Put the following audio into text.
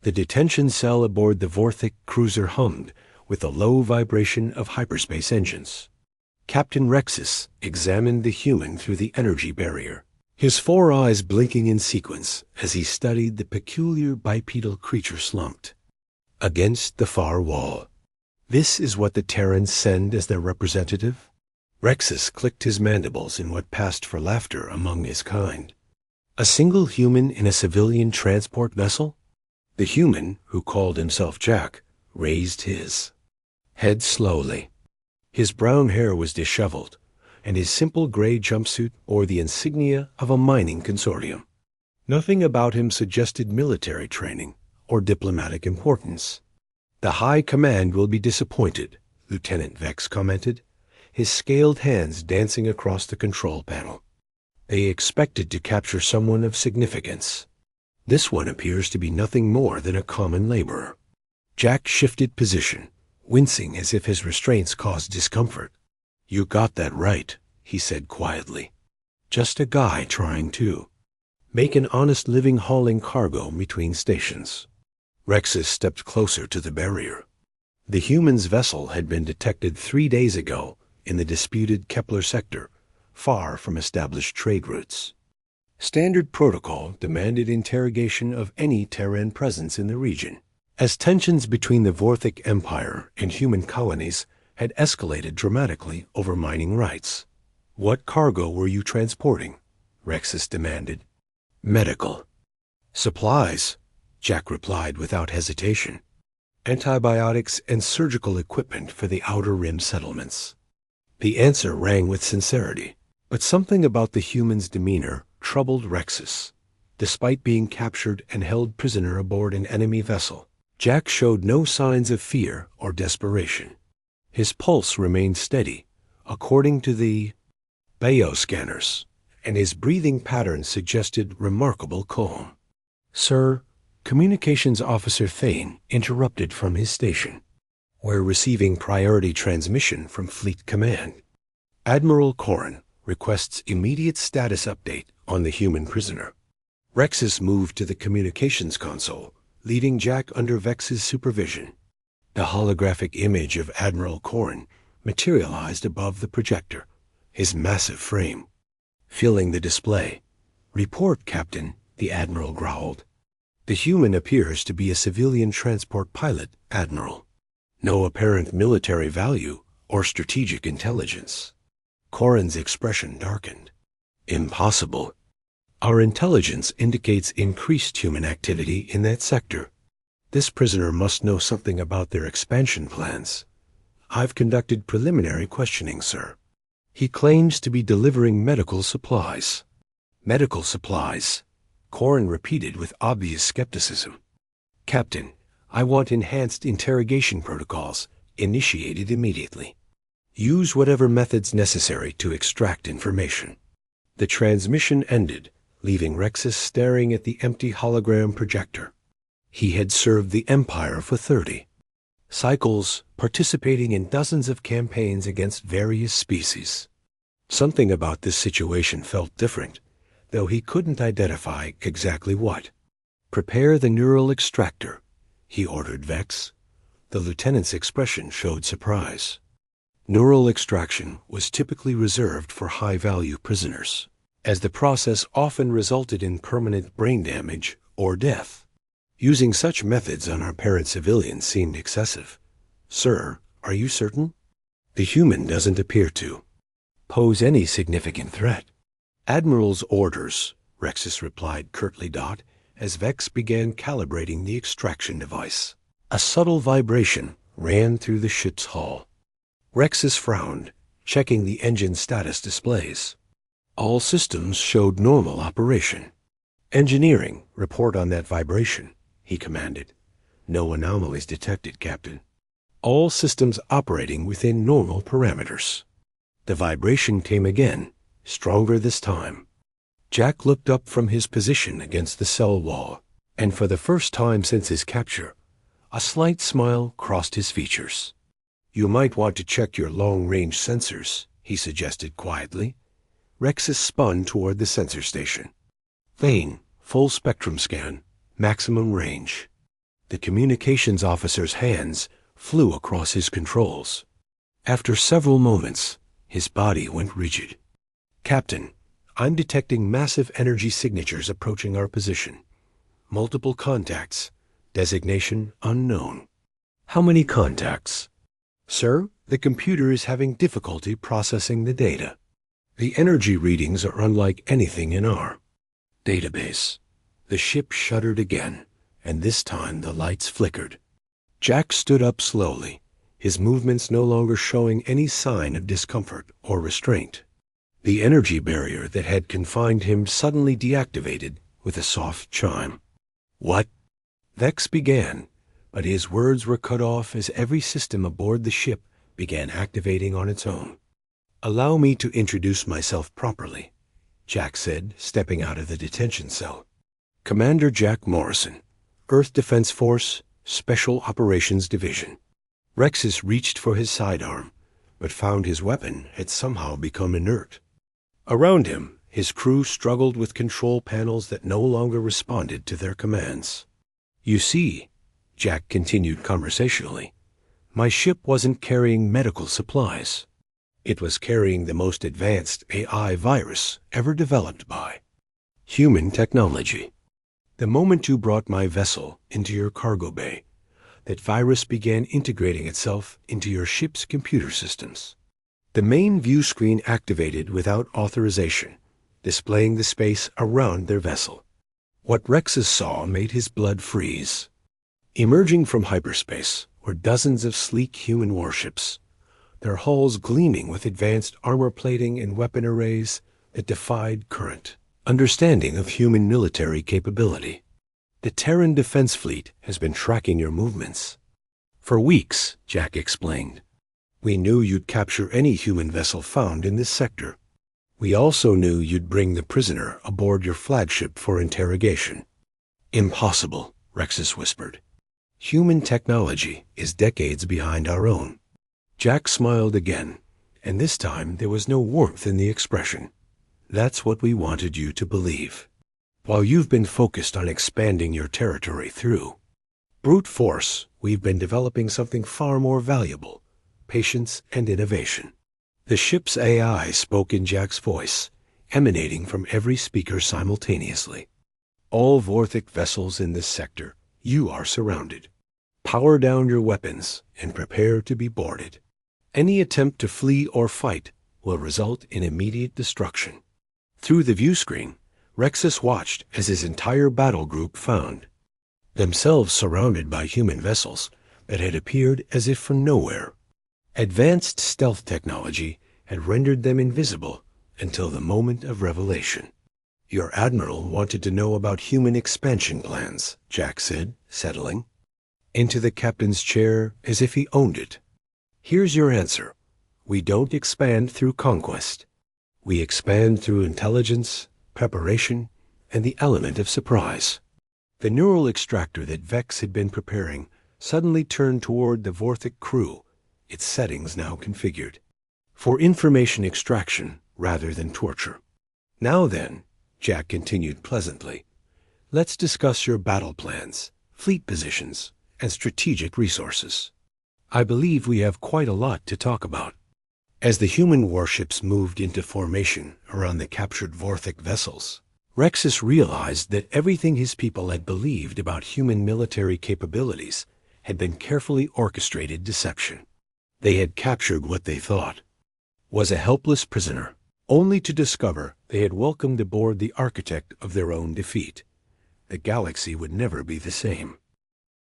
The detention cell aboard the Vorthik cruiser hummed with the low vibration of hyperspace engines. Captain Rexus examined the human through the energy barrier, his 4 eyes blinking in sequence as he studied the peculiar bipedal creature slumped against the far wall. This is what the Terrans send as their representative? Rexus clicked his mandibles in what passed for laughter among his kind. A single human in a civilian transport vessel? The human, who called himself Jack, raised his head slowly. His brown hair was disheveled, and his simple gray jumpsuit bore the insignia of a mining consortium. Nothing about him suggested military training or diplomatic importance. "The High Command will be disappointed," Lieutenant Vex commented, his scaled hands dancing across the control panel. "They expected to capture someone of significance. This one appears to be nothing more than a common laborer." Jack shifted position, wincing as if his restraints caused discomfort. "You got that right," he said quietly. "Just a guy trying to make an honest living hauling cargo between stations." Rexus stepped closer to the barrier. The human's vessel had been detected 3 days ago in the disputed Kepler sector, far from established trade routes. Standard protocol demanded interrogation of any Terran presence in the region, as tensions between the Vorthik Empire and human colonies had escalated dramatically over mining rights. "What cargo were you transporting?" Rexus demanded. "Medical supplies," Jack replied without hesitation. "Antibiotics and surgical equipment for the Outer Rim settlements." The answer rang with sincerity, but something about the human's demeanor troubled Rexus. Despite being captured and held prisoner aboard an enemy vessel, Jack showed no signs of fear or desperation. His pulse remained steady, according to the bioscanners, and his breathing pattern suggested remarkable calm. "Sir," Communications Officer Thane interrupted from his station. "We're receiving priority transmission from Fleet Command. Admiral Corrin requests immediate status update on the human prisoner." Rexus moved to the communications console, leaving Jack under Vex's supervision. The holographic image of Admiral Corrin materialized above the projector, his massive frame filling the display. "Report, Captain," the Admiral growled. "The human appears to be a civilian transport pilot, Admiral. No apparent military value or strategic intelligence." Corrin's expression darkened. "Impossible. Our intelligence indicates increased human activity in that sector. This prisoner must know something about their expansion plans. I've conducted preliminary questioning, sir. He claims to be delivering medical supplies." "Medical supplies," Corrin repeated with obvious skepticism. "Captain, I want enhanced interrogation protocols initiated immediately. Use whatever methods necessary to extract information." The transmission ended, leaving Rexus staring at the empty hologram projector. He had served the Empire for 30 cycles, participating in dozens of campaigns against various species. Something about this situation felt different, though he couldn't identify exactly what. "Prepare the neural extractor," he ordered Vex. The lieutenant's expression showed surprise. Neural extraction was typically reserved for high-value prisoners, as the process often resulted in permanent brain damage or death. Using such methods on our parent civilians seemed excessive. "Sir, are you certain?" "The human doesn't appear to pose any significant threat." "Admiral's orders," Rexus replied curtly as Vex began calibrating the extraction device. A subtle vibration ran through the ship's hull. Rexus frowned, checking the engine status displays. All systems showed normal operation. "Engineering, report on that vibration," he commanded. "No anomalies detected, Captain. All systems operating within normal parameters." The vibration came again, stronger this time. Jack looked up from his position against the cell wall, and for the first time since his capture, a slight smile crossed his features. "You might want to check your long-range sensors," he suggested quietly. Rexus spun toward the sensor station. "Thane, full spectrum scan, maximum range." The communications officer's hands flew across his controls. After several moments, his body went rigid. "Captain, I'm detecting massive energy signatures approaching our position. Multiple contacts. Designation unknown." "How many contacts?" "Sir, the computer is having difficulty processing the data. The energy readings are unlike anything in our database." The ship shuddered again, and this time the lights flickered. Jack stood up slowly, his movements no longer showing any sign of discomfort or restraint. The energy barrier that had confined him suddenly deactivated with a soft chime. "What?" Vex began, but his words were cut off as every system aboard the ship began activating on its own. "Allow me to introduce myself properly," Jack said, stepping out of the detention cell. "Commander Jack Morrison, Earth Defense Force, Special Operations Division." Rexus reached for his sidearm, but found his weapon had somehow become inert. Around him, his crew struggled with control panels that no longer responded to their commands. "You see," Jack continued conversationally, "my ship wasn't carrying medical supplies. It was carrying the most advanced AI virus ever developed by human technology. The moment you brought my vessel into your cargo bay, that virus began integrating itself into your ship's computer systems. The main view screen activated without authorization, displaying the space around their vessel. What Rexus saw made his blood freeze. Emerging from hyperspace were dozens of sleek human warships, their hulls gleaming with advanced armor plating and weapon arrays that defied current understanding of human military capability. "The Terran Defense Fleet has been tracking your movements for weeks," Jack explained. "We knew you'd capture any human vessel found in this sector. We also knew you'd bring the prisoner aboard your flagship for interrogation." "Impossible," Rexus whispered. "Human technology is decades behind our own." Jack smiled again, and this time there was no warmth in the expression. "That's what we wanted you to believe. While you've been focused on expanding your territory through brute force, we've been developing something far more valuable: patience and innovation." The ship's AI spoke in Jack's voice, emanating from every speaker simultaneously. "All Vorthic vessels in this sector, you are surrounded. Power down your weapons and prepare to be boarded. Any attempt to flee or fight will result in immediate destruction." Through the view screen, Rexus watched as his entire battle group found themselves surrounded by human vessels that had appeared as if from nowhere. Advanced stealth technology had rendered them invisible until the moment of revelation. "Your admiral wanted to know about human expansion plans," Jack said, settling into the captain's chair as if he owned it. "Here's your answer. We don't expand through conquest. We expand through intelligence, preparation, and the element of surprise." The neural extractor that Vex had been preparing suddenly turned toward the Vorthic crew, its settings now configured for information extraction rather than torture. "Now then," Jack continued pleasantly, "let's discuss your battle plans, fleet positions, and strategic resources. I believe we have quite a lot to talk about." As the human warships moved into formation around the captured Vorthic vessels, Rexus realized that everything his people had believed about human military capabilities had been carefully orchestrated deception. They had captured what they thought was a helpless prisoner, only to discover they had welcomed aboard the architect of their own defeat. The galaxy would never be the same.